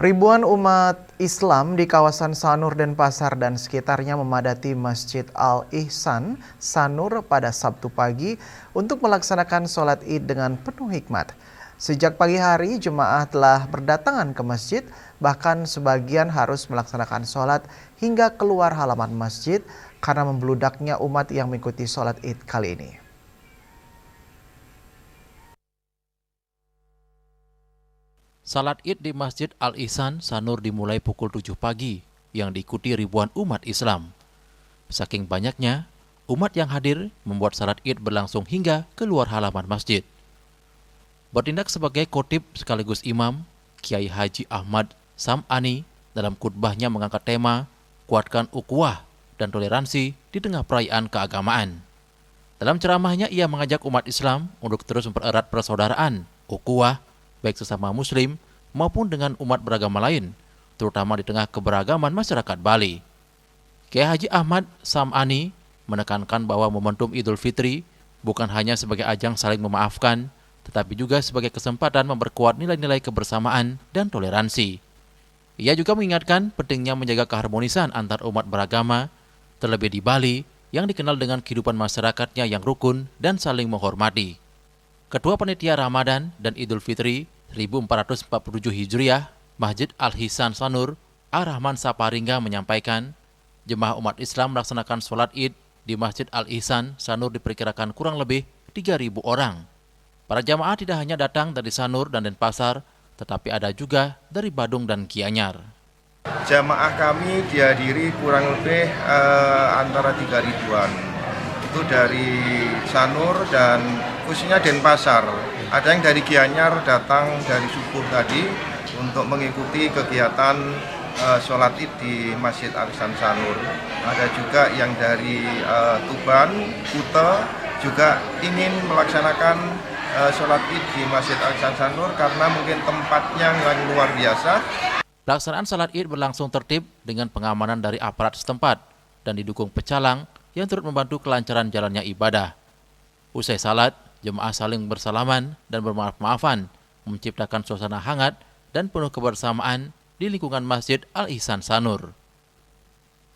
Ribuan umat Islam di kawasan Sanur Denpasar dan sekitarnya memadati Masjid Al-Ihsan Sanur pada Sabtu pagi untuk melaksanakan sholat Id dengan penuh hikmat. Sejak pagi hari, jemaah telah berdatangan ke masjid, bahkan sebagian harus melaksanakan sholat hingga keluar halaman masjid karena membludaknya umat yang mengikuti sholat Id kali ini. Salat Id di Masjid Al-Ihsan Sanur dimulai pukul 7 pagi yang diikuti ribuan umat Islam. Saking banyaknya, umat yang hadir membuat salat Id berlangsung hingga keluar halaman masjid. Bertindak sebagai khotib sekaligus imam, Kiai Haji Ahmad Sam'ani dalam khutbahnya mengangkat tema kuatkan ukhuwah dan toleransi di tengah perayaan keagamaan. Dalam ceramahnya ia mengajak umat Islam untuk terus mempererat persaudaraan, ukhuwah, baik sesama muslim maupun dengan umat beragama lain, terutama di tengah keberagaman masyarakat Bali. Kiai Haji Ahmad Sam'ani menekankan bahwa momentum Idul Fitri bukan hanya sebagai ajang saling memaafkan, tetapi juga sebagai kesempatan memperkuat nilai-nilai kebersamaan dan toleransi. Ia juga mengingatkan pentingnya menjaga keharmonisan antar umat beragama, terlebih di Bali yang dikenal dengan kehidupan masyarakatnya yang rukun dan saling menghormati. Ketua Panitia Ramadan dan Idul Fitri 1447 Hijriah, Masjid Al-Ihsan Sanur, Ar-Rahman Saparingga menyampaikan, jemaah umat Islam melaksanakan sholat Id di Masjid Al-Ihsan Sanur diperkirakan kurang lebih 3.000 orang. Para jamaah tidak hanya datang dari Sanur dan Denpasar, tetapi ada juga dari Badung dan Gianyar. Jamaah kami dihadiri kurang lebih antara 3.000-an. Itu dari Sanur dan khususnya Denpasar. Ada yang dari Gianyar datang dari subuh tadi untuk mengikuti kegiatan sholat Id di Masjid Al-Ihsan Sanur. Ada juga yang dari Tuban, Kute juga ingin melaksanakan sholat Id di Masjid Al-Ihsan Sanur karena mungkin tempatnya yang luar biasa. Pelaksanaan salat Id berlangsung tertib dengan pengamanan dari aparat setempat dan didukung pecalang yang turut membantu kelancaran jalannya ibadah. Usai salat, jemaah saling bersalaman dan bermaaf-maafan, menciptakan suasana hangat dan penuh kebersamaan di lingkungan Masjid Al-Ihsan Sanur.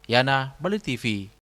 Yana, Bali TV.